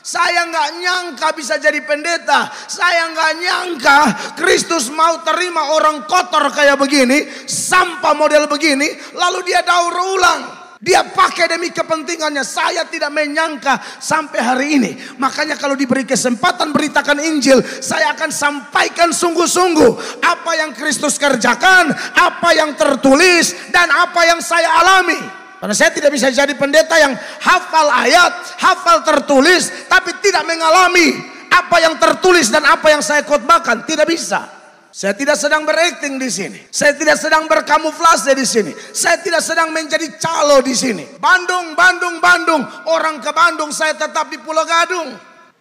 Saya nggak nyangka bisa jadi pendeta. Saya nggak nyangka Kristus mau terima orang kotor kayak begini, sampah model begini, lalu dia daur ulang. Dia pakai demi kepentingannya. Saya tidak menyangka sampai hari ini. Makanya kalau diberi kesempatan beritakan Injil, saya akan sampaikan sungguh-sungguh apa yang Kristus kerjakan, apa yang tertulis, dan apa yang saya alami. Karena saya tidak bisa jadi pendeta yang hafal ayat, hafal tertulis, tapi tidak mengalami apa yang tertulis dan apa yang saya khotbahkan. Tidak bisa. Saya tidak sedang berakting di sini. Saya tidak sedang berkamuflase di sini. Saya tidak sedang menjadi calo di sini. Bandung, Bandung, Bandung. Orang ke Bandung, saya tetap di Pulau Gadung.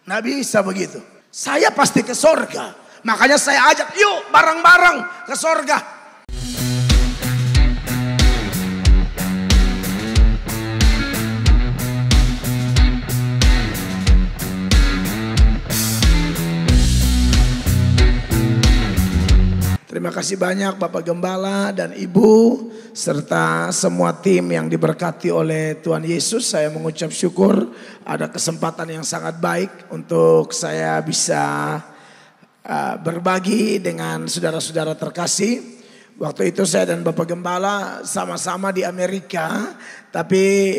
Nggak bisa begitu. Saya pasti ke sorga. Makanya saya ajak, yuk bareng-bareng ke sorga. Terima kasih banyak Bapak Gembala dan Ibu serta semua tim yang diberkati oleh Tuhan Yesus. Saya mengucap syukur ada kesempatan yang sangat baik untuk saya bisa berbagi dengan saudara-saudara terkasih. Waktu itu saya dan Bapak Gembala sama-sama di Amerika, tapi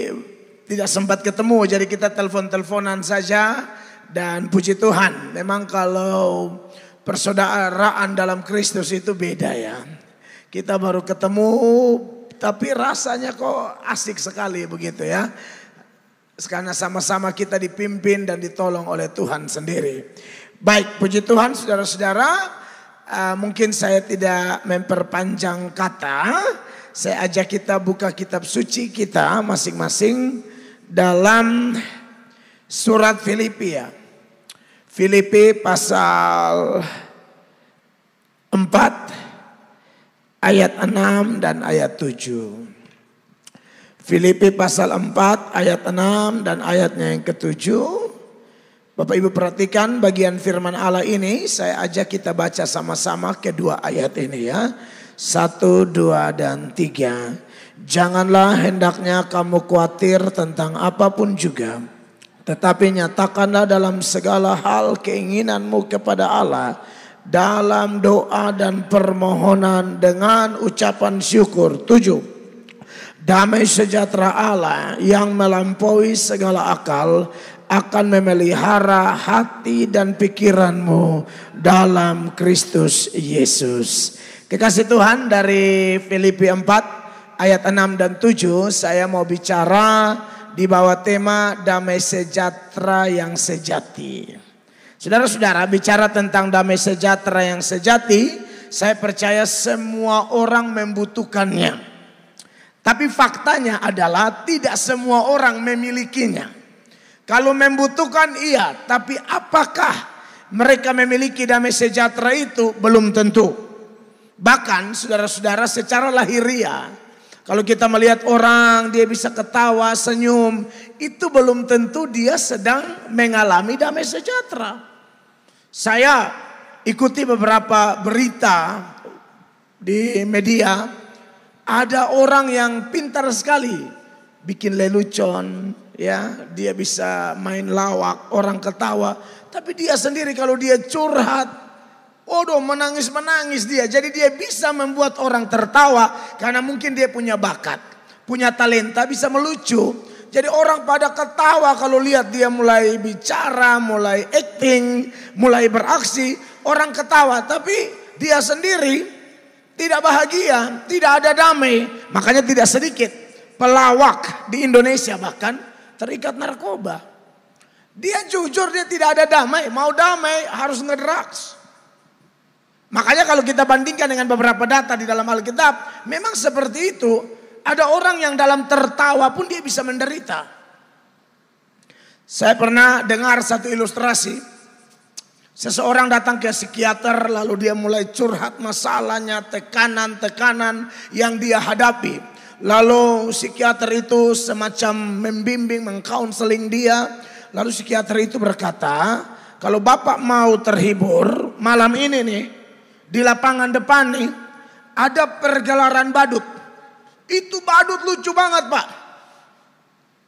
tidak sempat ketemu, jadi kita telepon-teleponan saja. Dan puji Tuhan, memang kalau persaudaraan dalam Kristus itu beda ya. Kita baru ketemu tapi rasanya kok asik sekali begitu ya. Karena sama-sama kita dipimpin dan ditolong oleh Tuhan sendiri. Baik, puji Tuhan saudara-saudara. Mungkin saya tidak memperpanjang kata. Saya ajak kita buka kitab suci kita masing-masing dalam surat Filipi ya. Filipi pasal 4 ayat 6 dan ayat 7. Filipi pasal 4 ayat 6 dan ayatnya yang ke-7. Bapak Ibu perhatikan bagian firman Allah ini, saya ajak kita baca sama-sama kedua ayat ini ya. 1, 2 dan 3. Janganlah hendaknya kamu khawatir tentang apapun juga, tetapi nyatakanlah dalam segala hal keinginanmu kepada Allah dalam doa dan permohonan dengan ucapan syukur. 7. Damai sejahtera Allah yang melampaui segala akal akan memelihara hati dan pikiranmu dalam Kristus Yesus. Kekasih Tuhan, dari Filipi 4 ayat 6 dan 7 saya mau bicara di bawah tema damai sejahtera yang sejati. Saudara-saudara, bicara tentang damai sejahtera yang sejati, saya percaya semua orang membutuhkannya. Tapi faktanya adalah tidak semua orang memilikinya. Kalau membutuhkan iya, tapi apakah mereka memiliki damai sejahtera itu belum tentu. Bahkan saudara-saudara secara lahiriah, kalau kita melihat orang dia bisa ketawa, senyum, itu belum tentu dia sedang mengalami damai sejahtera. Saya ikuti beberapa berita di media, ada orang yang pintar sekali bikin lelucon, ya, dia bisa main lawak, orang ketawa, tapi dia sendiri kalau dia curhat, waduh, menangis-menangis dia. Jadi dia bisa membuat orang tertawa karena mungkin dia punya bakat, punya talenta, bisa melucu. Jadi orang pada ketawa kalau lihat dia mulai bicara, mulai acting, mulai beraksi. Orang ketawa, tapi dia sendiri tidak bahagia, tidak ada damai. Makanya tidak sedikit pelawak di Indonesia bahkan terikat narkoba. Dia jujur dia tidak ada damai, mau damai harus ngedrugs. Makanya kalau kita bandingkan dengan beberapa data di dalam Alkitab, memang seperti itu. Ada orang yang dalam tertawa pun dia bisa menderita. Saya pernah dengar satu ilustrasi. Seseorang datang ke psikiater lalu dia mulai curhat masalahnya, tekanan-tekanan yang dia hadapi. Lalu psikiater itu semacam membimbing, mengkaunseling dia. Lalu psikiater itu berkata, kalau Bapak mau terhibur malam ini nih, di lapangan depan nih ada pergelaran badut. Itu badut lucu banget Pak.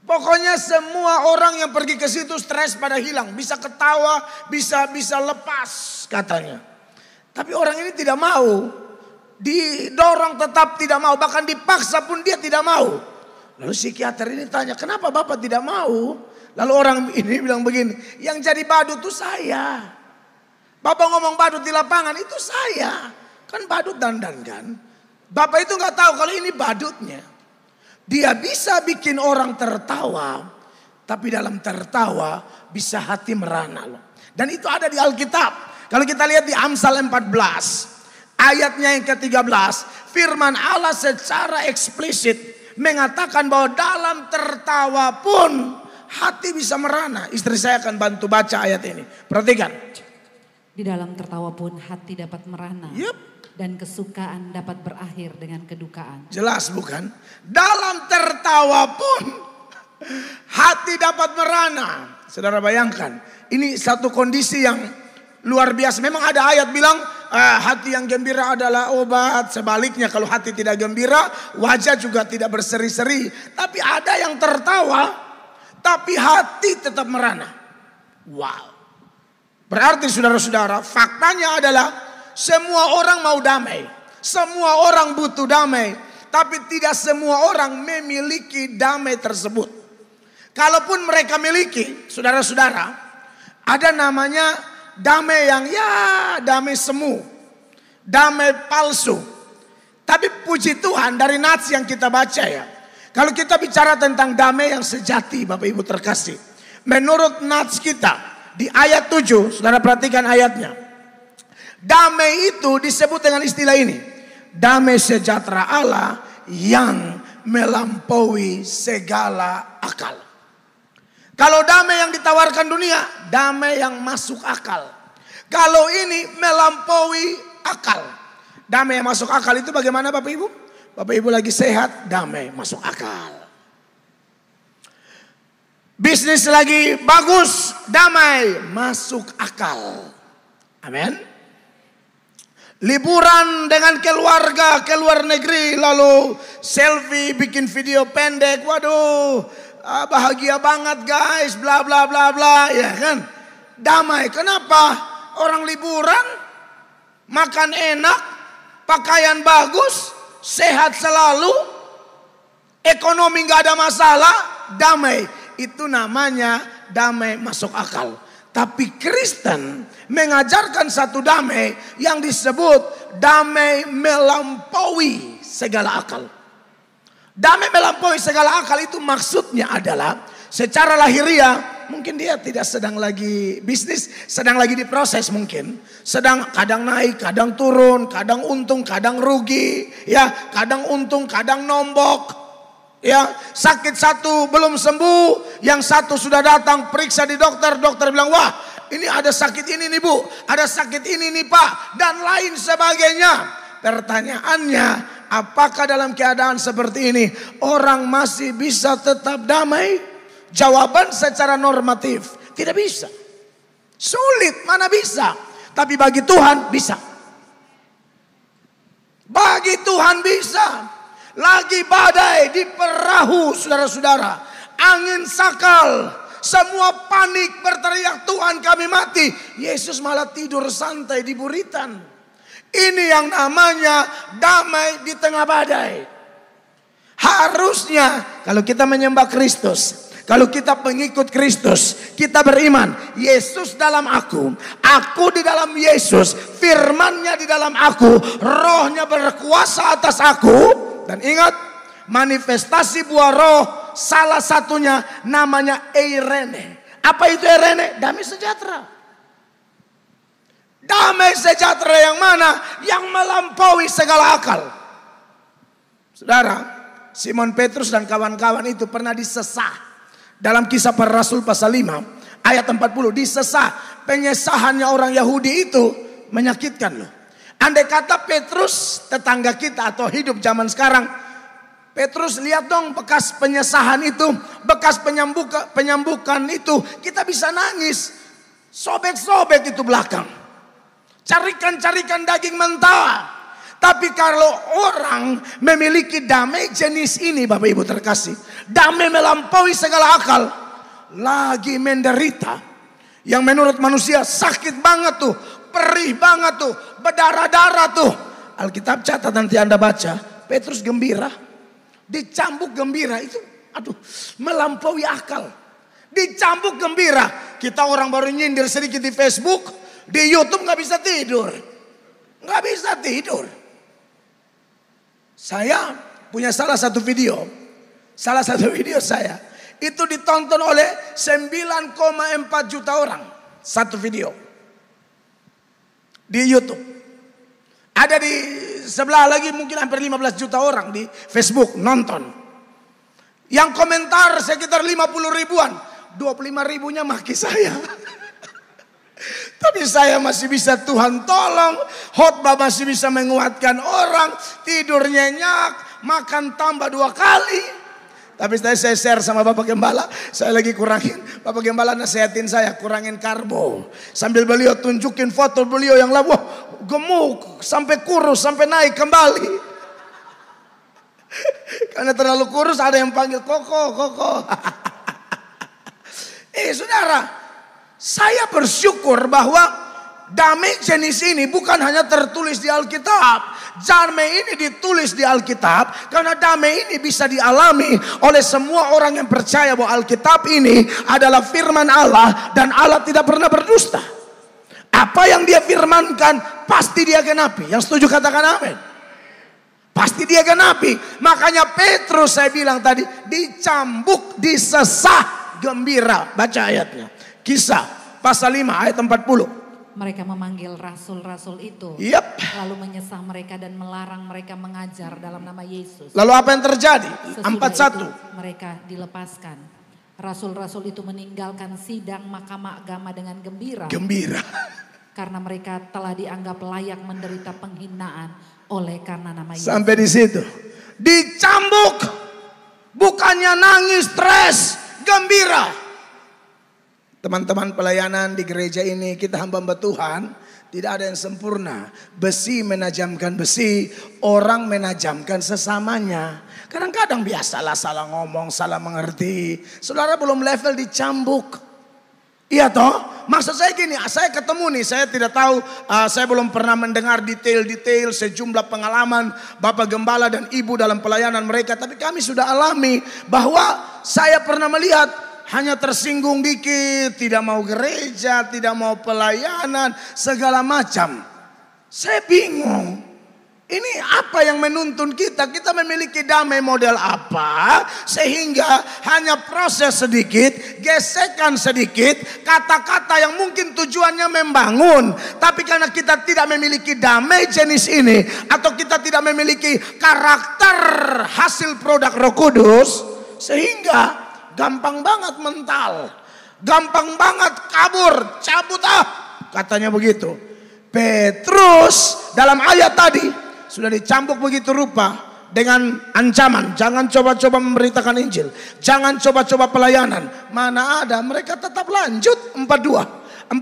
Pokoknya semua orang yang pergi ke situ stres pada hilang. Bisa ketawa, bisa lepas katanya. Tapi orang ini tidak mau. Didorong tetap tidak mau. Bahkan dipaksa pun dia tidak mau. Lalu psikiater ini tanya, kenapa Bapak tidak mau? Lalu orang ini bilang begini, yang jadi badut itu saya. Bapak ngomong badut di lapangan itu saya. Kan badut dandan kan. Bapak itu gak tahu kalau ini badutnya. Dia bisa bikin orang tertawa, tapi dalam tertawa bisa hati merana loh. Dan itu ada di Alkitab. Kalau kita lihat di Amsal 14, ayatnya yang ke-13, firman Allah secara eksplisit mengatakan bahwa dalam tertawa pun hati bisa merana. Istri saya akan bantu baca ayat ini. Perhatikan. Di dalam tertawa pun hati dapat merana. Yep. Dan kesukaan dapat berakhir dengan kedukaan. Jelas bukan? Dalam tertawa pun hati dapat merana. Saudara bayangkan, ini satu kondisi yang luar biasa. Memang ada ayat bilang hati yang gembira adalah obat. Sebaliknya kalau hati tidak gembira, wajah juga tidak berseri-seri. Tapi ada yang tertawa, tapi hati tetap merana. Wow. Berarti saudara-saudara, faktanya adalah semua orang mau damai. Semua orang butuh damai. Tapi tidak semua orang memiliki damai tersebut. Kalaupun mereka miliki, saudara-saudara, ada namanya damai yang damai semu. Damai palsu. Tapi puji Tuhan dari nats yang kita baca ya. Kalau kita bicara tentang damai yang sejati Bapak Ibu terkasih. Menurut nats kita di ayat 7, saudara perhatikan ayatnya. Damai itu disebut dengan istilah ini. Damai sejahtera Allah yang melampaui segala akal. Kalau damai yang ditawarkan dunia, damai yang masuk akal. Kalau ini melampaui akal. Damai yang masuk akal itu bagaimana Bapak Ibu? Bapak Ibu lagi sehat, damai masuk akal. Bisnis lagi bagus, damai masuk akal. Amin. Liburan dengan keluarga ke luar negeri, lalu selfie, bikin video pendek. Waduh, bahagia banget guys, bla bla bla bla, ya kan? Damai. Kenapa? Orang liburan, makan enak, pakaian bagus, sehat selalu, ekonomi gak ada masalah, damai. Itu namanya damai masuk akal. Tapi Kristen mengajarkan satu damai yang disebut damai melampaui segala akal. Damai melampaui segala akal itu maksudnya adalah secara lahiriah mungkin dia tidak sedang lagi bisnis, sedang lagi diproses mungkin. Sedang kadang naik, kadang turun, kadang untung, kadang rugi, ya, kadang untung, kadang nombok. Ya, sakit satu belum sembuh, yang satu sudah datang periksa di dokter, dokter bilang, wah ini ada sakit ini nih bu, ada sakit ini nih pak, dan lain sebagainya. Pertanyaannya, apakah dalam keadaan seperti ini orang masih bisa tetap damai? Jawaban secara normatif, tidak bisa. Sulit, mana bisa. Tapi bagi Tuhan bisa. Bagi Tuhan bisa. Lagi badai di perahu saudara-saudara. Angin sakal. Semua panik berteriak Tuhan kami mati. Yesus malah tidur santai di buritan. Ini yang namanya damai di tengah badai. Harusnya kalau kita menyembah Kristus. Kalau kita pengikut Kristus, kita beriman, Yesus dalam aku di dalam Yesus, firman-Nya di dalam aku, Roh-Nya berkuasa atas aku. Dan ingat, manifestasi buah roh salah satunya namanya eirene. Apa itu eirene? Damai sejahtera. Damai sejahtera yang mana? Yang melampaui segala akal. Saudara, Simon Petrus dan kawan-kawan itu pernah disesah. Dalam Kisah Para Rasul pasal 5 ayat 40, disesah. Penyesahannya orang Yahudi itu menyakitkan loh. Andai kata Petrus tetangga kita atau hidup zaman sekarang, Petrus lihat dong bekas penyesahan itu, bekas penyambukan itu, kita bisa nangis. Sobek-sobek itu belakang. Carikan daging mentah. Tapi kalau orang memiliki damai jenis ini, Bapak Ibu terkasih, damai melampaui segala akal, lagi menderita, yang menurut manusia sakit banget tuh, perih banget tuh, berdarah-darah tuh. Alkitab catat, nanti Anda baca, Petrus gembira, dicambuk gembira, itu aduh melampaui akal. Dicambuk gembira. Kita orang baru nyindir sedikit di Facebook, di YouTube nggak bisa tidur, nggak bisa tidur. Saya punya salah satu video saya itu ditonton oleh 9,4 juta orang, satu video di YouTube. Ada di sebelah lagi mungkin hampir 15 juta orang di Facebook nonton. Yang komentar sekitar 50 ribuan, 25 ribunya maki saya. Tapi saya masih bisa, Tuhan tolong, khotbah masih bisa menguatkan orang, tidur nyenyak, makan tambah 2 kali. Tapi saya share sama Bapak Gembala, saya lagi kurangin, Bapak Gembala nasihatin saya kurangin karbo. Sambil beliau tunjukin foto beliau yang wah gemuk, sampai kurus, sampai naik kembali. Karena terlalu kurus ada yang panggil koko. Saudara, saya bersyukur bahwa damai jenis ini bukan hanya tertulis di Alkitab. Damai ini ditulis di Alkitab karena damai ini bisa dialami oleh semua orang yang percaya bahwa Alkitab ini adalah firman Allah dan Allah tidak pernah berdusta. Apa yang dia firmankan pasti dia genapi. Yang setuju katakan amin. Pasti dia genapi. Makanya Petrus saya bilang tadi dicambuk, disesah gembira. Baca ayatnya. Kisah pasal 5 ayat 40. Mereka memanggil rasul-rasul itu. Lalu menyesah mereka dan melarang mereka mengajar dalam nama Yesus. Lalu apa yang terjadi? Sesudah itu mereka dilepaskan. Rasul-rasul itu meninggalkan sidang mahkamah agama dengan gembira. Karena mereka telah dianggap layak menderita penghinaan oleh karena nama Yesus. Sampai di situ. Dicambuk. Bukannya nangis, stres, gembira. Teman-teman pelayanan di gereja ini, kita hamba-hamba Tuhan, tidak ada yang sempurna. Besi menajamkan besi, orang menajamkan sesamanya. Kadang-kadang biasalah salah ngomong, salah mengerti. Saudara belum level dicambuk. Iya toh? Maksud saya gini, saya ketemu nih, saya tidak tahu, saya belum pernah mendengar detail-detail sejumlah pengalaman Bapak Gembala dan Ibu dalam pelayanan mereka. Tapi kami sudah alami bahwa saya pernah melihat hanya tersinggung dikit, tidak mau gereja, tidak mau pelayanan, segala macam. Saya bingung. Ini apa yang menuntun kita? Kita memiliki damai model apa? Sehingga hanya proses sedikit, gesekan sedikit, kata-kata yang mungkin tujuannya membangun. Tapi karena kita tidak memiliki damai jenis ini, atau kita tidak memiliki karakter hasil produk Roh Kudus, sehingga gampang banget mental, gampang banget kabur, cabut katanya begitu. Petrus dalam ayat tadi sudah dicambuk begitu rupa dengan ancaman, jangan coba-coba memberitakan Injil, jangan coba-coba pelayanan. Mana ada, mereka tetap lanjut. 42,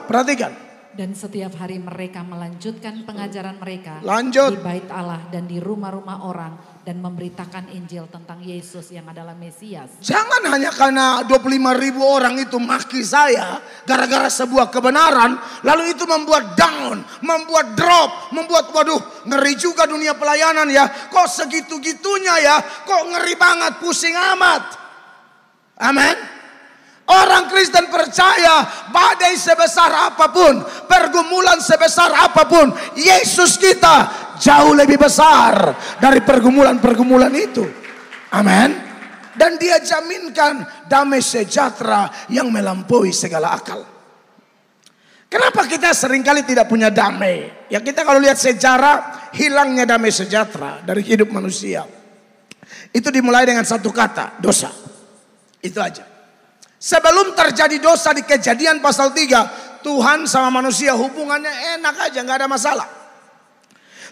perhatikan. Dan setiap hari mereka melanjutkan pengajaran mereka di bait Allah dan di rumah-rumah orang dan memberitakan Injil tentang Yesus yang adalah Mesias. Jangan hanya karena 25.000 orang itu maki saya gara-gara sebuah kebenaran, lalu itu membuat down, membuat drop, membuat waduh ngeri juga dunia pelayanan ya. Kok segitu-gitunya ya, kok ngeri banget, pusing amat. Amin. Orang Kristen percaya badai sebesar apapun, pergumulan sebesar apapun, Yesus kita jauh lebih besar dari pergumulan-pergumulan itu. Amin. Dan dia jaminkan damai sejahtera yang melampaui segala akal. Kenapa kita seringkali tidak punya damai? Ya kita kalau lihat sejarah hilangnya damai sejahtera dari hidup manusia. Itu dimulai dengan satu kata, dosa. Itu aja. Sebelum terjadi dosa di Kejadian pasal 3, Tuhan sama manusia hubungannya enak aja, nggak ada masalah.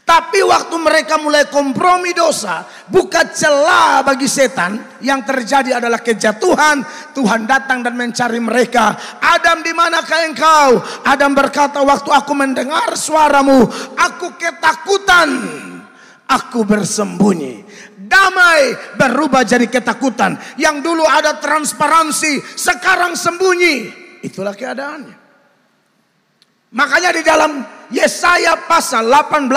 Tapi waktu mereka mulai kompromi dosa, buka celah bagi setan, yang terjadi adalah kejatuhan. Tuhan datang dan mencari mereka. Adam, di manakah engkau? Adam berkata, waktu aku mendengar suaramu, aku ketakutan, aku bersembunyi. Damai berubah jadi ketakutan. Yang dulu ada transparansi, sekarang sembunyi. Itulah keadaannya. Makanya di dalam Yesaya pasal 18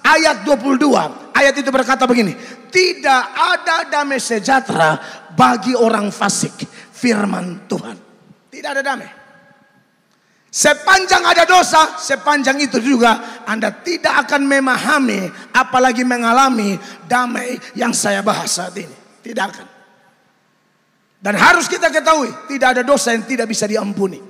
ayat 22, ayat itu berkata begini, tidak ada damai sejahtera bagi orang fasik, firman Tuhan. Tidak ada damai. Sepanjang ada dosa, sepanjang itu juga Anda tidak akan memahami, apalagi mengalami damai yang saya bahas saat ini. Tidak akan. Dan harus kita ketahui, tidak ada dosa yang tidak bisa diampuni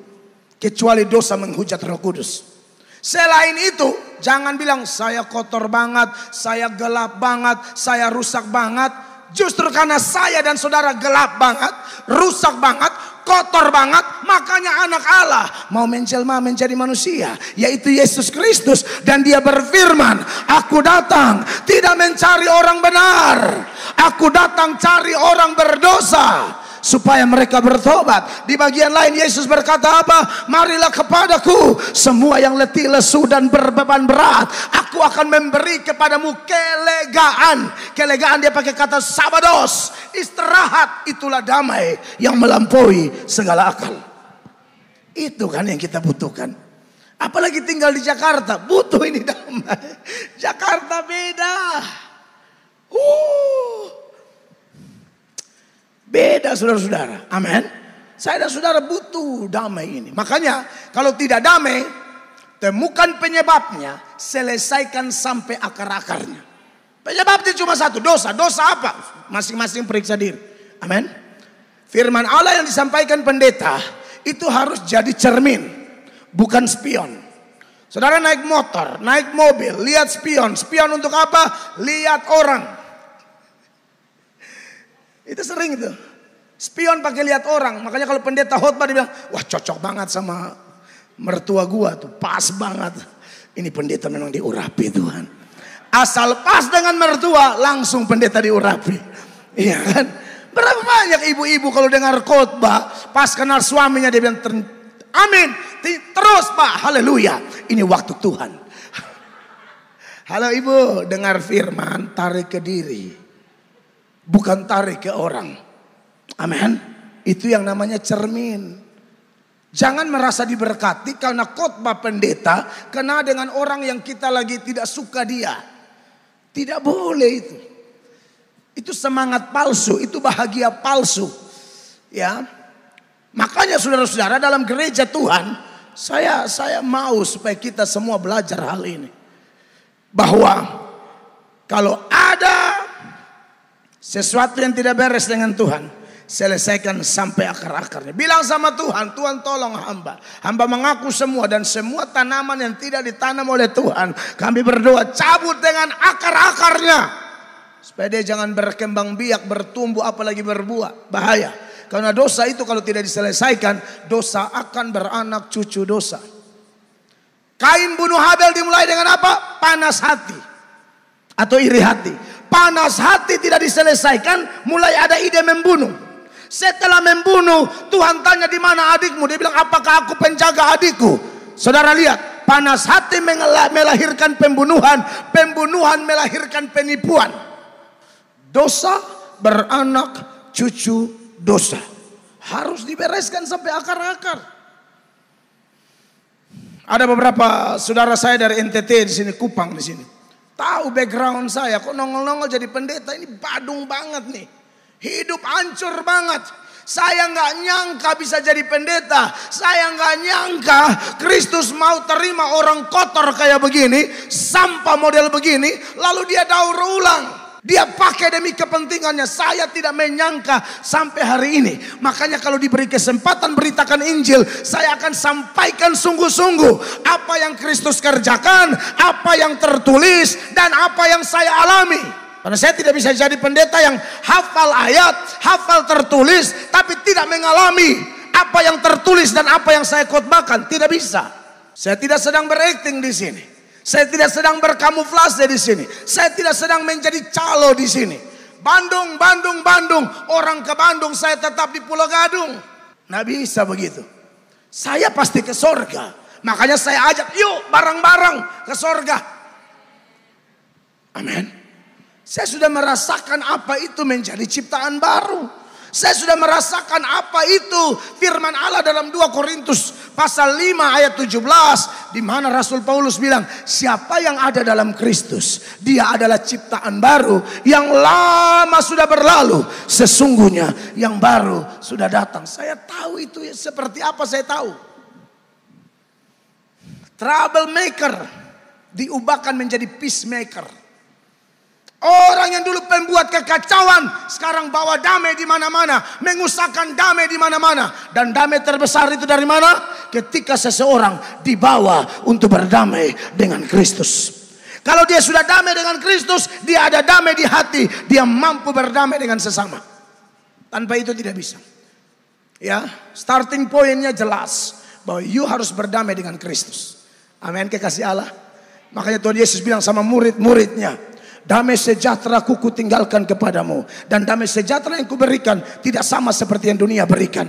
kecuali dosa menghujat Roh Kudus. Selain itu, jangan bilang saya kotor banget, saya gelap banget, saya rusak banget. Justru karena saya dan saudara gelap banget, rusak banget, kotor banget, makanya anak Allah mau menjelma menjadi manusia, yaitu Yesus Kristus. Dan dia berfirman, aku datang tidak mencari orang benar, aku datang cari orang berdosa supaya mereka bertobat. Di bagian lain Yesus berkata apa? Marilah kepadaku semua yang letih, lesu dan berbeban berat, aku akan memberi kepadamu kelegaan. Kelegaan dia pakai kata sabados, istirahat. Itulah damai yang melampaui segala akal. Itu kan yang kita butuhkan. Apalagi tinggal di Jakarta, butuh ini damai. Jakarta beda. Beda saudara-saudara. Amin. Saya dan saudara butuh damai ini. Makanya kalau tidak damai, temukan penyebabnya, selesaikan sampai akar-akarnya. Penyebabnya cuma satu, dosa. Dosa apa? Masing-masing periksa diri. Amin. Firman Allah yang disampaikan pendeta itu harus jadi cermin, bukan spion. Saudara naik motor, naik mobil, lihat spion. Spion untuk apa? Lihat orang. Itu sering itu. Spion pakai lihat orang. Makanya kalau pendeta khotbah dia bilang, wah cocok banget sama mertua gua tuh, pas banget. Ini pendeta memang diurapi Tuhan. Asal pas dengan mertua, langsung pendeta diurapi. Iya kan? Berapa banyak ibu-ibu kalau dengar khotbah, pas kenal suaminya dia bilang, amin, terus Pak, haleluya. Ini waktu Tuhan. Halo ibu, dengar firman, tarik ke diri. Bukan tarik ke orang. Amin. Itu yang namanya cermin. Jangan merasa diberkati karena khotbah pendeta kena dengan orang yang kita lagi tidak suka dia. Tidak boleh itu. Itu semangat palsu, itu bahagia palsu. Ya. Makanya saudara-saudara dalam gereja Tuhan, saya mau supaya kita semua belajar hal ini. Bahwa kalau ada sesuatu yang tidak beres dengan Tuhan, selesaikan sampai akar-akarnya. Bilang sama Tuhan, Tuhan tolong hamba. Hamba mengaku semua dan semua tanaman yang tidak ditanam oleh Tuhan, kami berdoa cabut dengan akar-akarnya. Supaya dia jangan berkembang biak, bertumbuh, apalagi berbuah. Bahaya. Karena dosa itu kalau tidak diselesaikan, dosa akan beranak cucu dosa. Kain bunuh Habel dimulai dengan apa? Panas hati. Atau iri hati. Panas hati tidak diselesaikan, mulai ada ide membunuh. Setelah membunuh, Tuhan tanya di mana adikmu? Dia bilang, apakah aku penjaga adikku? Saudara lihat, panas hati melahirkan pembunuhan, pembunuhan melahirkan penipuan. Dosa beranak cucu dosa. Harus dibereskan sampai akar-akar. Ada beberapa saudara saya dari NTT di sini, Kupang di sini. Tahu background saya, kok nongol-nongol jadi pendeta, ini badung banget nih. Hidup hancur banget. Saya nggak nyangka bisa jadi pendeta. Saya nggak nyangka Kristus mau terima orang kotor kayak begini, sampah model begini, lalu dia daur ulang. Dia pakai demi kepentingannya. Saya tidak menyangka sampai hari ini. Makanya kalau diberi kesempatan beritakan Injil, saya akan sampaikan sungguh-sungguh apa yang Kristus kerjakan, apa yang tertulis, dan apa yang saya alami. Karena saya tidak bisa jadi pendeta yang hafal ayat, hafal tertulis, tapi tidak mengalami apa yang tertulis dan apa yang saya khotbahkan. Tidak bisa. Saya tidak sedang berakting di sini. Saya tidak sedang berkamuflase di sini. Saya tidak sedang menjadi calo di sini. Bandung, Bandung, Bandung. Orang ke Bandung, saya tetap di Pulau Gadung. Nggak bisa begitu. Saya pasti ke sorga. Makanya saya ajak, yuk bareng-bareng ke sorga. Amin. Saya sudah merasakan apa itu menjadi ciptaan baru. Saya sudah merasakan apa itu firman Allah dalam 2 Korintus pasal 5 ayat 17. Di mana Rasul Paulus bilang, siapa yang ada dalam Kristus, dia adalah ciptaan baru. Yang lama sudah berlalu, sesungguhnya yang baru sudah datang. Saya tahu itu seperti apa, saya tahu. Troublemaker diubahkan menjadi peacemaker. Orang yang dulu pembuat kekacauan sekarang bawa damai di mana-mana, mengusahakan damai di mana-mana. Dan damai terbesar itu dari mana? Ketika seseorang dibawa untuk berdamai dengan Kristus. Kalau dia sudah damai dengan Kristus, dia ada damai di hati, dia mampu berdamai dengan sesama. Tanpa itu tidak bisa. Ya, starting pointnya jelas bahwa you harus berdamai dengan Kristus. Amin, kekasih Allah. Makanya Tuhan Yesus bilang sama murid-muridnya, damai sejahtera ku tinggalkan kepadamu. Dan damai sejahtera yang kuberikan tidak sama seperti yang dunia berikan.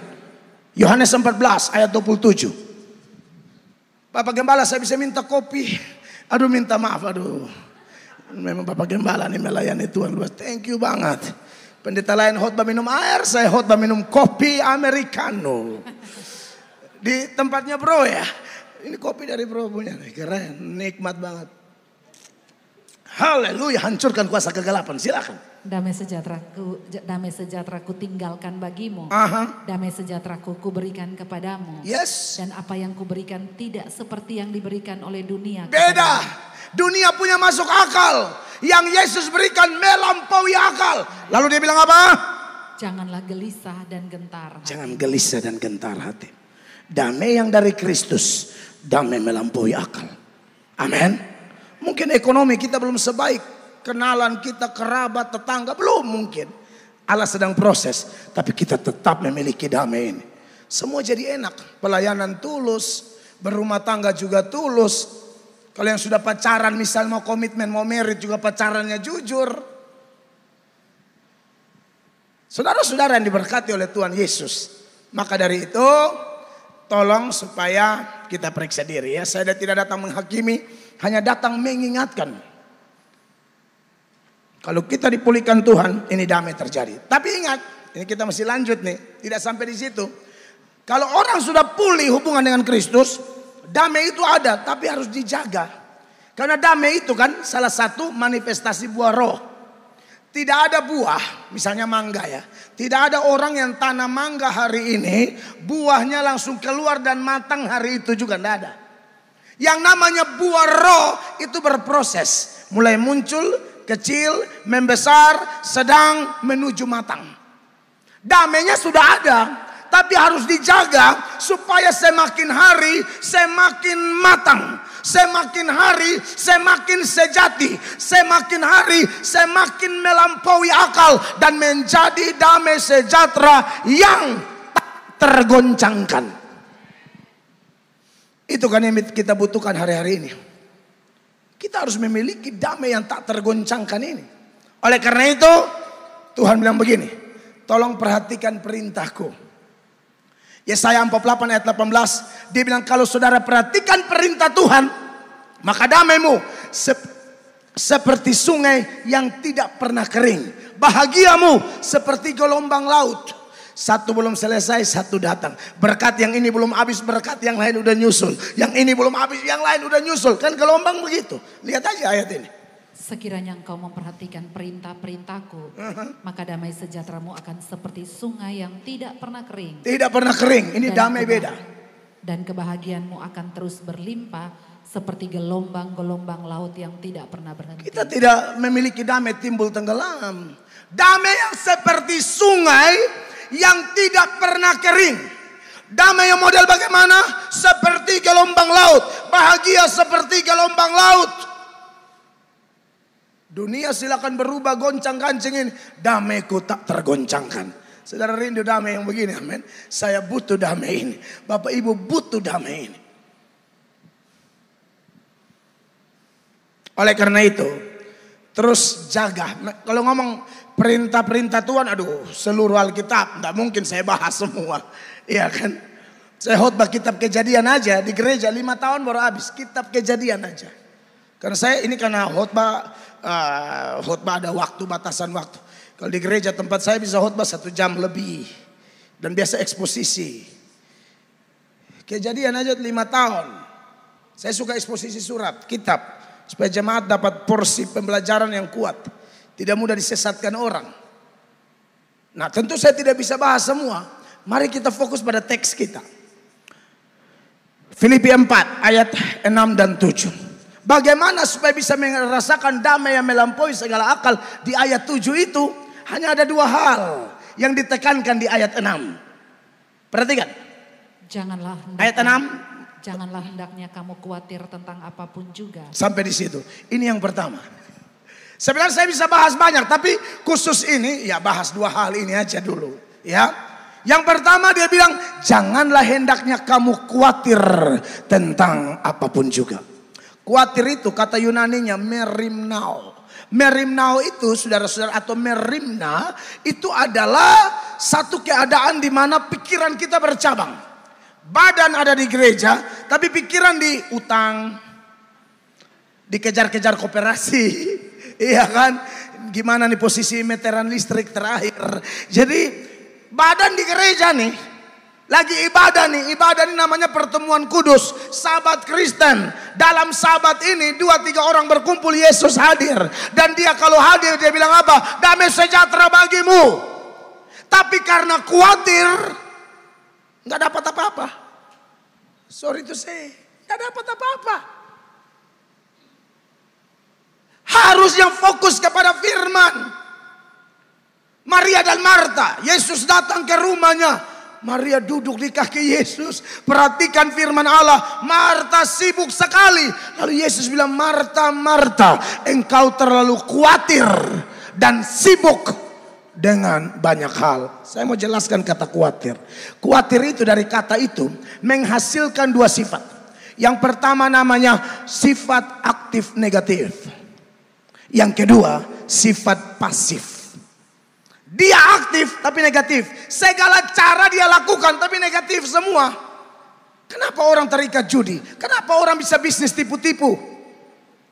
Yohanes 14 ayat 27. Bapak Gembala, saya bisa minta kopi? Aduh, minta maaf, aduh. Memang Bapak Gembala nih melayani Tuhan luas. Thank you banget. Pendeta lain khotbah minum air, saya khotbah minum kopi americano. Di tempatnya bro ya. Ini kopi dari bro punya nih, keren, nikmat banget. Haleluya, hancurkan kuasa kegelapan, silakan. Damai sejahteraku tinggalkan bagimu. Damai sejahteraku kuberikan kepadamu. Yes. Dan apa yang kuberikan tidak seperti yang diberikan oleh dunia. Beda. Dunia punya masuk akal. Yang Yesus berikan melampaui akal. Lalu dia bilang apa? Janganlah gelisah dan gentar hati. Jangan gelisah dan gentar hati. Damai yang dari Kristus, damai melampaui akal. Amin. Mungkin ekonomi kita belum sebaik kenalan kita, kerabat, tetangga, belum mungkin. Allah sedang proses, tapi kita tetap memiliki damai ini. Semua jadi enak, pelayanan tulus, berumah tangga juga tulus. Kalau yang sudah pacaran misalnya mau komitmen, mau merit juga pacarannya jujur. Saudara-saudara yang diberkati oleh Tuhan Yesus. Maka dari itu tolong supaya kita periksa diri ya. Saya tidak datang menghakimi, hanya datang mengingatkan. Kalau kita dipulihkan Tuhan, ini damai terjadi. Tapi ingat, ini kita masih lanjut nih, tidak sampai di situ. Kalau orang sudah pulih hubungan dengan Kristus, damai itu ada, tapi harus dijaga. Karena damai itu kan salah satu manifestasi buah roh. Tidak ada buah, misalnya mangga ya. Tidak ada orang yang tanam mangga hari ini, buahnya langsung keluar dan matang hari itu juga, tidak ada. Yang namanya buah roh itu berproses. Mulai muncul, kecil, membesar, sedang, menuju matang. Damainya sudah ada, tapi harus dijaga supaya semakin hari semakin matang. Semakin hari semakin sejati. Semakin hari semakin melampaui akal. Dan menjadi damai sejahtera yang tak tergoncangkan. Itu kan yang kita butuhkan hari-hari ini. Kita harus memiliki damai yang tak tergoncangkan ini. Oleh karena itu Tuhan bilang begini, tolong perhatikan perintahku. Yesaya 48 ayat 18, dia bilang kalau saudara perhatikan perintah Tuhan, maka damaimu seperti sungai yang tidak pernah kering. Bahagiamu seperti gelombang laut. Satu belum selesai, satu datang. Berkat yang ini belum habis, berkat yang lain udah nyusul. Yang ini belum habis, yang lain udah nyusul. Kan gelombang begitu. Lihat aja ayat ini. Sekiranya engkau memperhatikan perintah-perintahku, maka damai sejahteramu akan seperti sungai yang tidak pernah kering. Tidak pernah kering, ini damai beda. Dan kebahagiaanmu akan terus berlimpah seperti gelombang-gelombang laut yang tidak pernah berhenti. Kita tidak memiliki damai timbul tenggelam. Damai yang seperti sungai yang tidak pernah kering. Damai yang model bagaimana? Seperti gelombang laut. Bahagia seperti gelombang laut. Dunia silakan berubah goncang-gancingin, damaiku tak tergoncangkan. Saudara rindu damai yang begini, amin. Saya butuh damai ini. Bapak Ibu butuh damai ini. Oleh karena itu, terus jaga. Kalau ngomong perintah-perintah Tuhan, aduh, seluruh Alkitab, tidak mungkin saya bahas semua. Iya kan? Saya khotbah kitab Kejadian aja di gereja 5 tahun baru habis kitab Kejadian aja. Karena saya ini karena khotbah ada waktu, batasan waktu. Kalau di gereja tempat saya bisa khotbah 1 jam lebih. Dan biasa eksposisi. Kejadian aja 5 tahun. Saya suka eksposisi surat, kitab. Supaya jemaat dapat porsi pembelajaran yang kuat. Tidak mudah disesatkan orang. Nah tentu saya tidak bisa bahas semua. Mari kita fokus pada teks kita. Filipi 4 ayat 6 dan 7. Bagaimana supaya bisa merasakan damai yang melampaui segala akal di ayat 7 itu? Hanya ada 2 hal yang ditekankan di ayat 6. Perhatikan. Ayat 6. Janganlah hendaknya kamu khawatir tentang apapun juga. Sampai di situ. Ini yang pertama. Sebenarnya saya bisa bahas banyak, tapi khusus ini ya bahas 2 hal ini aja dulu. Ya. Yang pertama dia bilang, janganlah hendaknya kamu khawatir tentang apapun juga. Khawatir itu kata Yunaninya merimnao. Merimnao itu saudara-saudara atau merimna itu adalah satu keadaan di mana pikiran kita bercabang. Badan ada di gereja, tapi pikiran di utang, dikejar-kejar koperasi, iya kan? Gimana nih posisi meteran listrik terakhir? Jadi badan di gereja nih, lagi ibadah nih namanya pertemuan kudus, sahabat Kristen. Dalam sahabat ini 2-3 orang berkumpul, Yesus hadir. Dan dia kalau hadir dia bilang apa? Damai sejahtera bagimu. Tapi karena khawatir, nggak dapat apa-apa. Sorry to say, nggak dapat apa-apa. Harus yang fokus kepada firman. Maria dan Marta, Yesus datang ke rumahnya. Maria duduk di kaki Yesus, perhatikan firman Allah. Marta sibuk sekali. Lalu Yesus bilang, Marta, Marta, engkau terlalu khawatir dan sibuk dengan banyak hal. Saya mau jelaskan kata khawatir. Khawatir itu dari kata itu menghasilkan 2 sifat. Yang pertama namanya sifat aktif negatif. Yang kedua sifat pasif. Dia aktif tapi negatif. Segala cara dia lakukan tapi negatif semua. Kenapa orang terikat judi? Kenapa orang bisa bisnis tipu-tipu?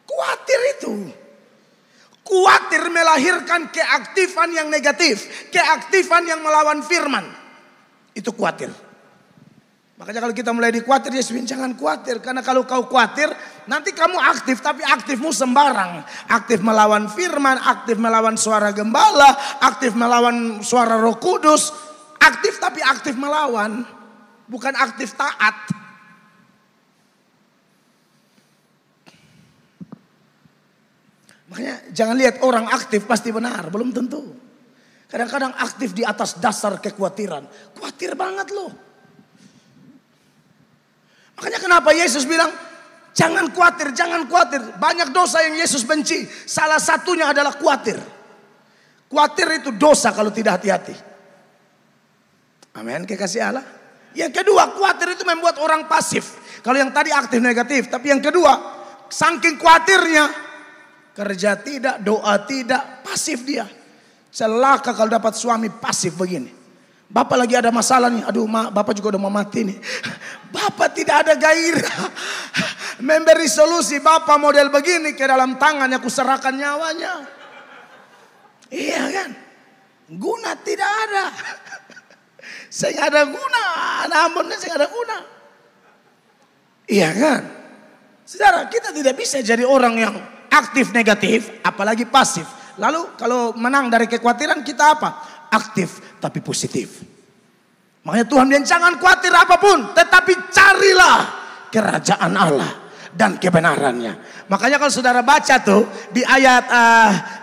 Khawatir itu. Khawatir melahirkan keaktifan yang negatif. Keaktifan yang melawan firman. Itu khawatir. Makanya kalau kita mulai dikhawatir, Yesus bilang jangan khawatir. Karena kalau kau khawatir, nanti kamu aktif, tapi aktifmu sembarang. Aktif melawan firman, aktif melawan suara gembala, aktif melawan suara Roh Kudus. Aktif tapi aktif melawan, bukan aktif taat. Makanya jangan lihat orang aktif pasti benar, belum tentu. Kadang-kadang aktif di atas dasar kekhawatiran. Khawatir banget loh. Makanya kenapa Yesus bilang jangan khawatir, jangan khawatir. Banyak dosa yang Yesus benci. Salah satunya adalah khawatir. Khawatir itu dosa kalau tidak hati-hati. Amin, kekasih Allah. Yang kedua, khawatir itu membuat orang pasif. Kalau yang tadi aktif negatif, tapi yang kedua, saking khawatirnya, kerja tidak, doa tidak, pasif dia. Celaka kalau dapat suami pasif begini. Bapak lagi ada masalah nih, aduh bapak juga udah mau mati nih. Bapak tidak ada gairah memberi solusi. Bapak model begini, ke dalam tangannya aku serahkan nyawanya. Iya kan? Guna tidak ada. Saya nggak ada guna, namun saya nggak ada guna. Iya kan? Saudara, kita tidak bisa jadi orang yang aktif negatif, apalagi pasif. Lalu kalau menang dari kekhawatiran kita apa? Aktif tapi positif. Makanya Tuhan bilang jangan khawatir apapun, tetapi carilah kerajaan Allah dan kebenarannya. Makanya kalau saudara baca tuh di ayat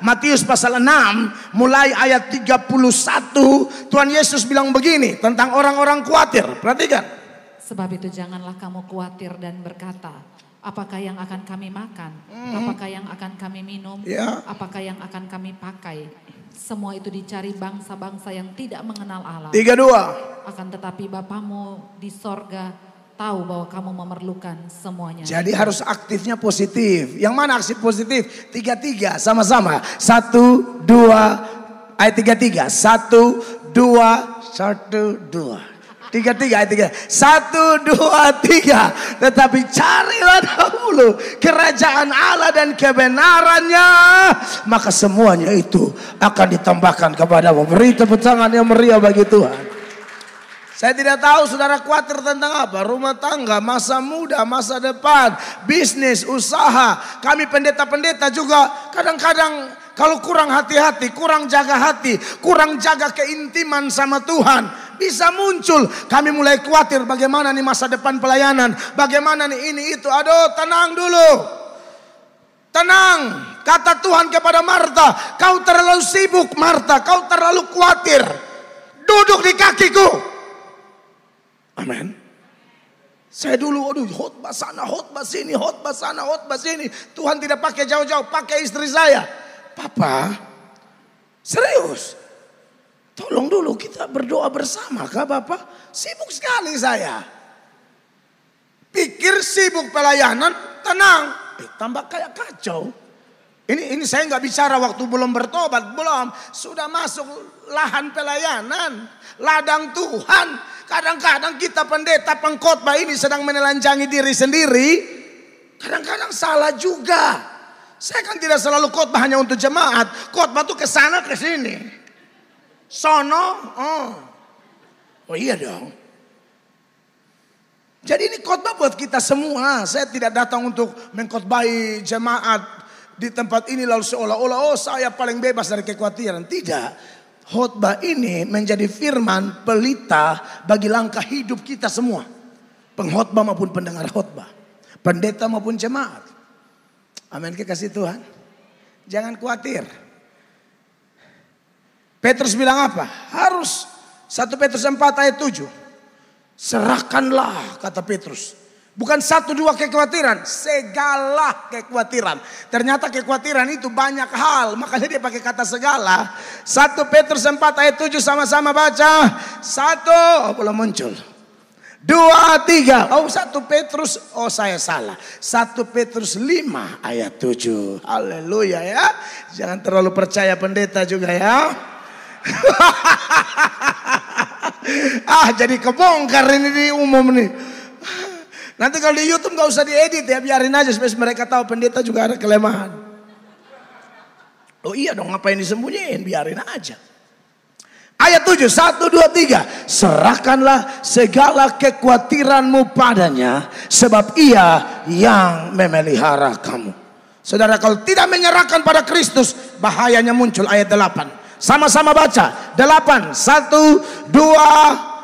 Matius pasal 6 mulai ayat 31, Tuhan Yesus bilang begini tentang orang-orang khawatir. Perhatikan. Sebab itu janganlah kamu khawatir dan berkata, apakah yang akan kami makan? Apakah yang akan kami minum? Apakah yang akan kami pakai? Semua itu dicari bangsa-bangsa yang tidak mengenal Allah. 32. Akan tetapi Bapamu di sorga tahu bahwa kamu memerlukan semuanya. Jadi harus aktifnya positif. Yang mana aksi positif? 3-3 sama-sama. 1, 2, ayat 3-3. 1, 2, 1, 2. 3-3 ayat 3. 1, 2, 3. Tetapi carilah dahulu kerajaan Allah dan kebenarannya, maka semuanya itu akan ditambahkan kepadamu. Beri tepuk tangan yang meriah bagi Tuhan. Saya tidak tahu saudara khawatir tentang apa. Rumah tangga, masa muda, masa depan, bisnis, usaha. Kami pendeta-pendeta juga kadang-kadang kalau kurang hati-hati, kurang jaga hati, kurang jaga keintiman sama Tuhan, bisa muncul. Kami mulai khawatir bagaimana nih masa depan pelayanan. Bagaimana nih ini itu. Aduh, tenang dulu. Tenang. Kata Tuhan kepada Marta, kau terlalu sibuk Marta, kau terlalu khawatir. Duduk di kakiku. Amin. Saya dulu, aduh, khotbah sana, khotbah sini, khotbah sana, khotbah sini. Tuhan tidak pakai jauh-jauh, pakai istri saya. Papa, serius? Tolong dulu kita berdoa bersama, kah Bapak? Sibuk sekali saya. Pikir sibuk pelayanan, tenang. Tambah kayak kacau. Ini saya nggak bicara waktu belum bertobat, belum. Sudah masuk lahan pelayanan, ladang Tuhan. Kadang-kadang kita pendeta pengkhotbah ini sedang menelanjangi diri sendiri. Kadang-kadang salah juga. Saya kan tidak selalu khotbah hanya untuk jemaat. Khotbah tuh ke sana ke sini. Sono, oh iya dong. Jadi ini khotbah buat kita semua. Saya tidak datang untuk mengkhotbahi jemaat di tempat ini lalu seolah-olah saya paling bebas dari kekhawatiran. Tidak. Khotbah ini menjadi firman pelita bagi langkah hidup kita semua. Pengkhotbah maupun pendengar khotbah, pendeta maupun jemaat. Amin, kekasih Tuhan. Jangan khawatir. Petrus bilang apa? Harus 1 Petrus 4 ayat 7. Serahkanlah, kata Petrus. Bukan 1-2 kekhawatiran, segala kekhawatiran. Ternyata kekhawatiran itu banyak hal, makanya dia pakai kata segala. 1 Petrus 4 ayat 7 sama-sama baca. 1, belum muncul. 2, 3. Oh 1 Petrus, oh saya salah. 1 Petrus 5 ayat 7. Haleluya ya. Jangan terlalu percaya pendeta juga ya. Jadi kebongkar ini di umum nih. Nanti kalau di YouTube gak usah diedit ya, biarin aja supaya mereka tahu pendeta juga ada kelemahan. Oh iya dong, ngapain disembunyiin, biarin aja. Ayat 7, 1, 2, 3. Serahkanlah segala kekhawatiranmu padanya, sebab ia yang memelihara kamu. Saudara, kalau tidak menyerahkan pada Kristus, bahayanya muncul. Ayat 8. Sama-sama baca. 8, 1, 2,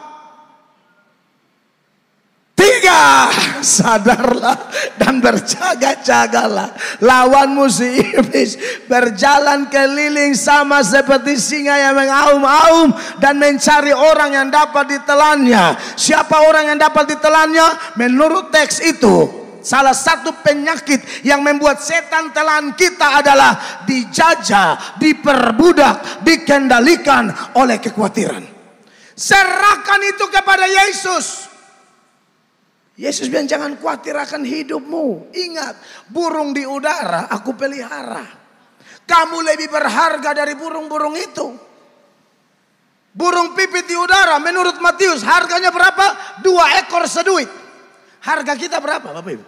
3. Sadarlah dan berjaga-jagalah. Lawanmu si iblis berjalan keliling sama seperti singa yang mengaum-aum dan mencari orang yang dapat ditelannya. Siapa orang yang dapat ditelannya? Menurut teks itu, salah satu penyakit yang membuat setan telan kita adalah dijajah, diperbudak, dikendalikan oleh kekhawatiran. Serahkan itu kepada Yesus. Yesus bilang jangan khawatir akan hidupmu. Ingat, burung di udara aku pelihara. Kamu lebih berharga dari burung-burung itu. Burung pipit di udara menurut Matius harganya berapa? 2 ekor seduit. Harga kita berapa Bapak Ibu?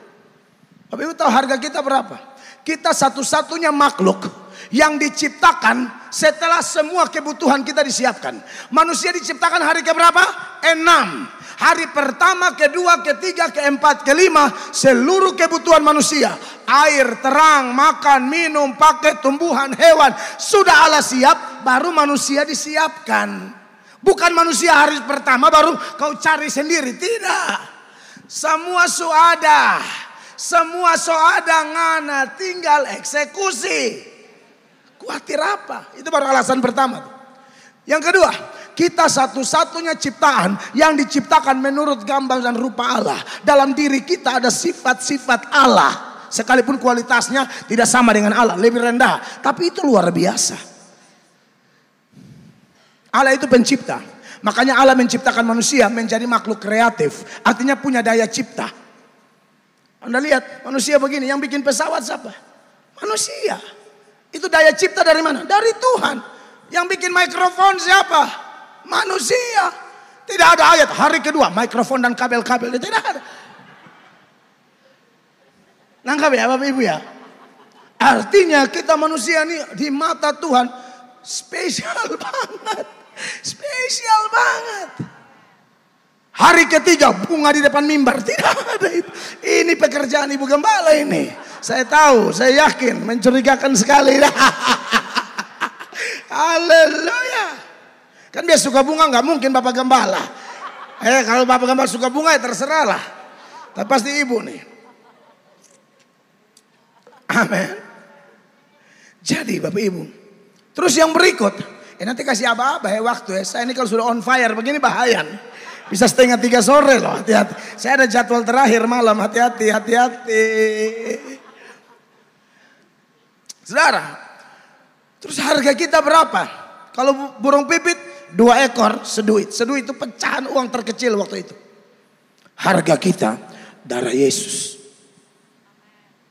Bapak Ibu tahu harga kita berapa? Kita satu-satunya makhluk yang diciptakan setelah semua kebutuhan kita disiapkan. Manusia diciptakan hari keberapa? 6. Hari pertama, kedua, ketiga, keempat, kelima, seluruh kebutuhan manusia. Air, terang, makan, minum, pakai tumbuhan, hewan. Sudah Allah siap, baru manusia disiapkan. Bukan manusia hari pertama baru kau cari sendiri. Tidak. Semua suada. Semua soada ngana, tinggal eksekusi. Khawatir apa? Itu baru alasan pertama. Yang kedua, kita satu-satunya ciptaan yang diciptakan menurut gambar dan rupa Allah. Dalam diri kita ada sifat-sifat Allah. Sekalipun kualitasnya tidak sama dengan Allah, lebih rendah. Tapi itu luar biasa. Allah itu pencipta. Makanya Allah menciptakan manusia menjadi makhluk kreatif. Artinya punya daya cipta. Anda lihat manusia begini, yang bikin pesawat siapa? Manusia. Itu daya cipta dari mana? Dari Tuhan. Yang bikin mikrofon siapa? Manusia. Tidak ada ayat hari kedua mikrofon dan kabel-kabel. Tidak ada. Nangkap ya Bapak Ibu ya? Artinya kita manusia ini di mata Tuhan spesial banget. Spesial banget. Hari ketiga bunga di depan mimbar. Tidak ada itu. Ini pekerjaan Ibu Gembala ini. Saya tahu, saya yakin. Mencurigakan sekali. Haleluya. Kan dia suka bunga, nggak mungkin Bapak Gembala. Kalau Bapak Gembala suka bunga ya terserah lah. Tapi pasti Ibu nih. Amin. Jadi Bapak Ibu. Terus yang berikut. Nanti kasih aba-aba ya waktu ya. Saya ini kalau sudah on fire begini bahaya nih. Bisa 2:30 sore loh, hati-hati. Saya ada jadwal terakhir malam, hati-hati, hati-hati. Saudara, terus harga kita berapa? Kalau burung pipit 2 ekor seduit. Seduit itu pecahan uang terkecil waktu itu. Harga kita darah Yesus.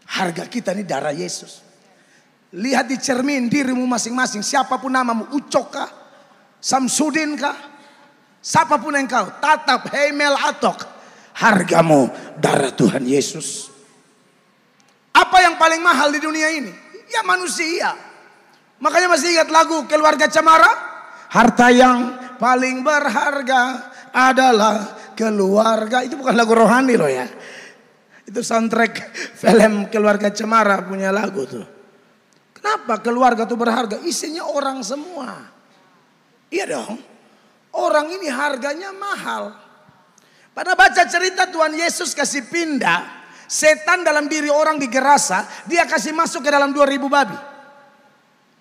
Harga kita ini darah Yesus. Lihat di cermin dirimu masing-masing. Siapapun namamu, Ucok kah? Samsudin kah? Siapapun engkau, Tatap, Hemel, Atok. Hargamu darah Tuhan Yesus. Apa yang paling mahal di dunia ini? Ya manusia. Makanya masih ingat lagu Keluarga Cemara? Harta yang paling berharga adalah keluarga. Itu bukan lagu rohani loh ya. Itu soundtrack film Keluarga Cemara punya lagu tuh. Kenapa keluarga itu berharga? Isinya orang semua. Iya dong. Orang ini harganya mahal. Pada baca cerita Tuhan Yesus kasih pindah setan dalam diri orang di Gerasa. Dia kasih masuk ke dalam 2000 babi.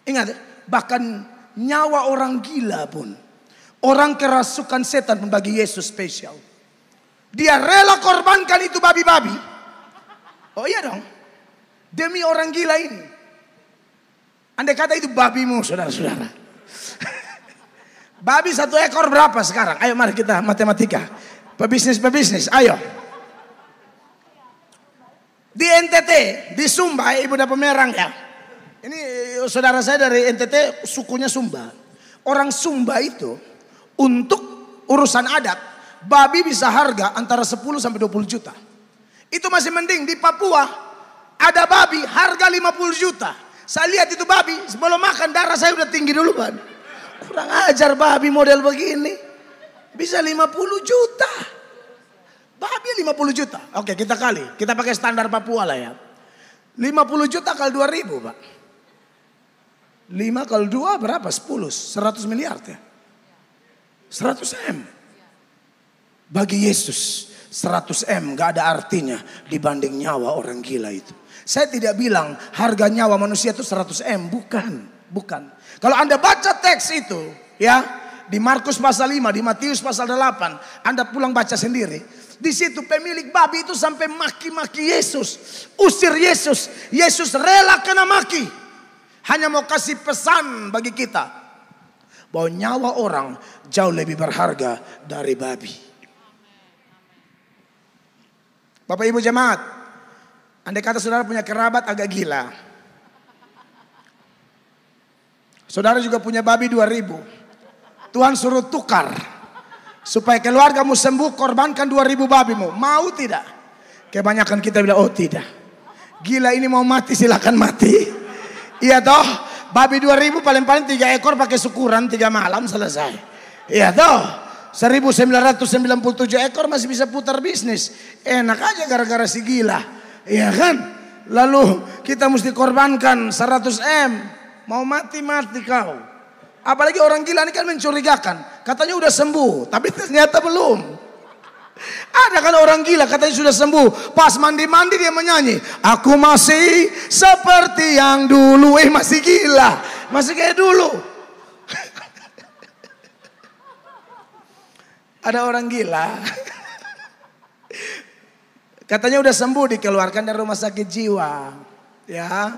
Ingat, bahkan nyawa orang gila pun. Orang kerasukan setan pun bagi Yesus spesial. Dia rela korbankan itu babi-babi. Oh iya dong. Demi orang gila ini. Andai kata itu babimu saudara-saudara. Babi 1 ekor berapa sekarang? Ayo mari kita matematika. Pebisnis, ayo. Di NTT, di Sumba, Ibu dapat merang ya. Ini saudara saya dari NTT, sukunya Sumba. Orang Sumba itu untuk urusan adat, babi bisa harga antara 10 sampai 20 juta. Itu masih mending. Di Papua ada babi harga 50 juta. Saya lihat itu babi sebelum makan darah saya udah tinggi duluan. Kurang ajar babi model begini. Bisa 50 juta. Babi 50 juta. Oke kita kali. Kita pakai standar Papua lah ya. 50 juta kali 2000 Pak. 5 kali 2 berapa? 10. 100 miliar ya. 100 M. Bagi Yesus 100 M gak ada artinya dibanding nyawa orang gila itu. Saya tidak bilang harga nyawa manusia itu 100 M. Bukan. Kalau Anda baca teks itu ya. Di Markus pasal 5, di Matius pasal 8. Anda pulang baca sendiri. Di situ pemilik babi itu sampai maki-maki Yesus. Usir Yesus. Yesus rela kena maki. Hanya mau kasih pesan bagi kita. Bahwa nyawa orang jauh lebih berharga dari babi. Bapak Ibu jemaat. Andai kata saudara punya kerabat agak gila. Saudara juga punya babi 2000. Tuhan suruh tukar. Supaya keluargamu sembuh, korbankan 2000 babimu. Mau tidak? Kebanyakan kita bilang, oh tidak. Gila ini mau mati silakan mati. Iya toh? Babi 2000 paling-paling 3 ekor pakai syukuran 3 malam selesai. Iya toh? 1997 ekor masih bisa putar bisnis. Enak aja gara-gara si gila. Iya kan? Lalu kita mesti korbankan 100 M. Mau mati-mati kau. Apalagi orang gila ini kan mencurigakan. Katanya udah sembuh. Tapi ternyata belum. Ada kan orang gila katanya sudah sembuh. Pas mandi-mandi dia menyanyi. Aku masih seperti yang dulu. Masih gila. Masih kayak dulu. Ada orang gila. Katanya udah sembuh, dikeluarkan dari rumah sakit jiwa. Ya.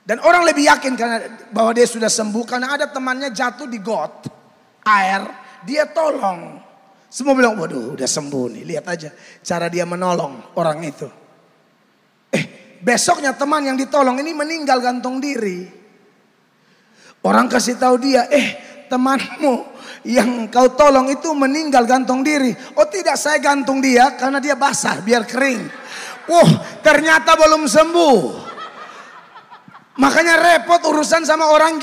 Dan orang lebih yakin karena bahwa dia sudah sembuh. Karena ada temannya jatuh di got. air, dia tolong. Semua bilang, waduh udah sembuh nih. Lihat aja cara dia menolong orang itu. Besoknya teman yang ditolong ini meninggal gantung diri. Orang kasih tahu dia, temanmu yang kau tolong itu meninggal gantung diri. Oh tidak, saya gantung dia karena dia basah biar kering. Ternyata belum sembuh. Makanya repot urusan sama orang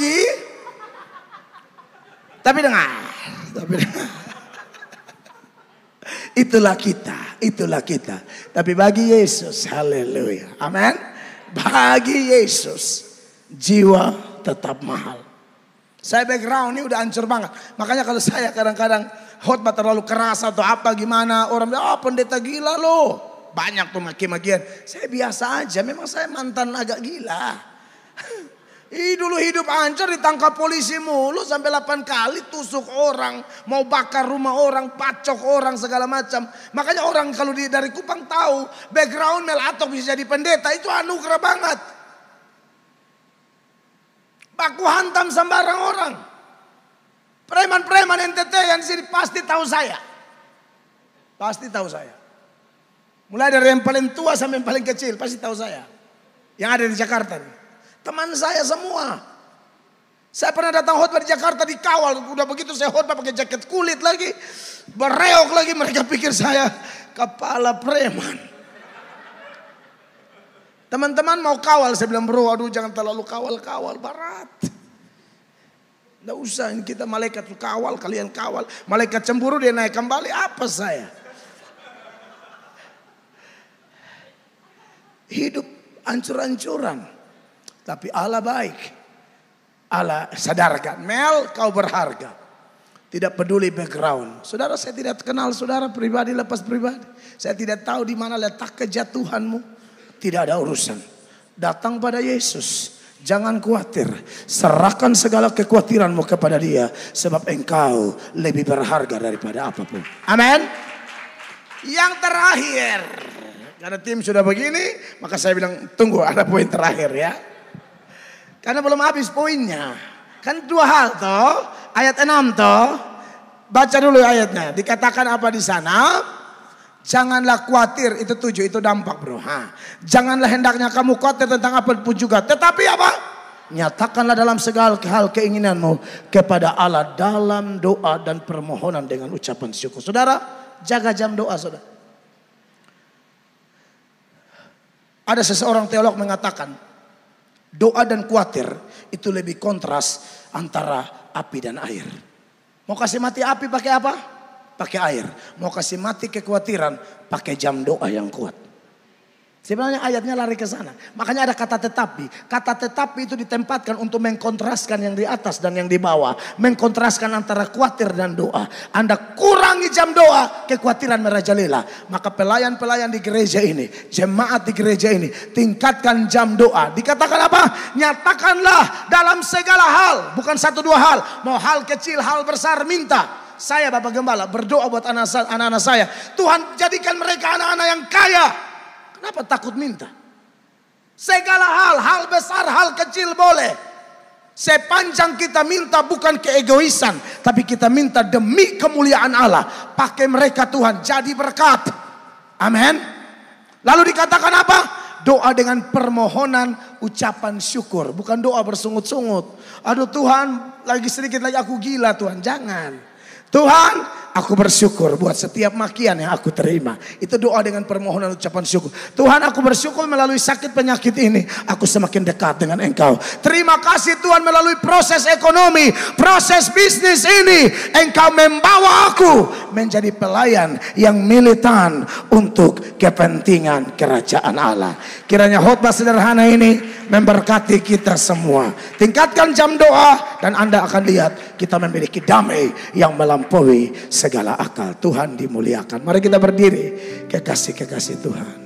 Tapi dengar. Itulah kita. Tapi bagi Yesus, haleluya, amin. Bagi Yesus, jiwa tetap mahal. Saya background ini udah hancur banget. Makanya kalau saya kadang-kadang khotbah terlalu keras atau apa gimana, orang bilang, pendeta gila loh. Banyak tuh maki-makian. Saya biasa aja, memang saya mantan agak gila. Dulu hidup hancur, ditangkap polisi mulu sampai 8 kali, tusuk orang, mau bakar rumah orang, pacok orang segala macam. Makanya orang kalau dari Kupang tahu background Mel Atok bisa jadi pendeta itu anugerah banget. Baku hantam sembarang orang. Preman-preman NTT yang sini pasti tahu saya. Mulai dari yang paling tua sampai yang paling kecil pasti tahu saya. Yang ada di Jakarta nih. Teman saya semua. Saya pernah datang khotbah di Jakarta dikawal. Udah begitu saya khotbah pakai jaket kulit lagi. Bereok lagi, mereka pikir saya kepala preman. Teman-teman mau kawal, saya bilang bro, aduh jangan terlalu kawal-kawal, berat. Nggak usah, kita malaikat kawal, kalian kawal. Malaikat cemburu dia naik kembali, apa saya? Hidup hancur-hancuran. Tapi Allah baik. Allah sadarkan, Mel kau berharga. Tidak peduli background. Saudara, saya tidak kenal saudara pribadi lepas pribadi. Saya tidak tahu di mana letak kejatuhanmu. Tidak ada urusan. Datang pada Yesus. Jangan khawatir. Serahkan segala kekhawatiranmu kepada Dia. Sebab engkau lebih berharga daripada apapun. Amin. Yang terakhir. Karena tim sudah begini, maka saya bilang tunggu ada poin terakhir ya. Karena belum habis poinnya. Kan 2 hal toh. Ayat 6 toh. Baca dulu ayatnya. Dikatakan apa di sana? Janganlah khawatir. Itu 7, itu dampak bro. Janganlah hendaknya kamu khawatir tentang apa pun juga. Tetapi apa? Nyatakanlah dalam segala hal keinginanmu kepada Allah dalam doa dan permohonan dengan ucapan syukur. Saudara, jaga jam doa saudara. Ada seseorang teolog mengatakan, doa dan khawatir itu lebih kontras antara api dan air. Mau kasih mati api pakai apa? Pakai air. Mau kasih mati kekhawatiran pakai jam doa yang kuat. Sebenarnya ayatnya lari ke sana. Makanya ada kata tetapi. Kata tetapi itu ditempatkan untuk mengkontraskan yang di atas dan yang di bawah. Mengkontraskan antara khawatir dan doa. Anda kurangi jam doa, kekhawatiran merajalela. Maka pelayan-pelayan di gereja ini, jemaat di gereja ini, tingkatkan jam doa. Dikatakan apa? Nyatakanlah dalam segala hal. Bukan 1-2 hal. Mau hal kecil, hal besar, minta. Saya Bapak Gembala berdoa buat anak-anak saya. Tuhan jadikan mereka anak-anak yang kaya. Kenapa takut minta? Segala hal besar, hal kecil boleh. Sepanjang kita minta bukan keegoisan, tapi kita minta demi kemuliaan Allah. Pakai mereka Tuhan jadi berkat. Amin. Lalu dikatakan apa? Doa dengan permohonan ucapan syukur. Bukan doa bersungut-sungut. Aduh Tuhan, lagi sedikit lagi aku gila Tuhan. Jangan. Tuhan, aku bersyukur buat setiap makian yang aku terima. Itu doa dengan permohonan ucapan syukur. Tuhan, aku bersyukur melalui sakit penyakit ini, aku semakin dekat dengan Engkau. Terima kasih Tuhan, melalui proses ekonomi, proses bisnis ini, Engkau membawa aku menjadi pelayan yang militan untuk kepentingan kerajaan Allah. Kiranya khotbah sederhana ini memberkati kita semua. Tingkatkan jam doa dan Anda akan lihat kita memiliki damai yang melampaui segala akal. Tuhan dimuliakan. Mari kita berdiri. Kekasih-kekasih Tuhan.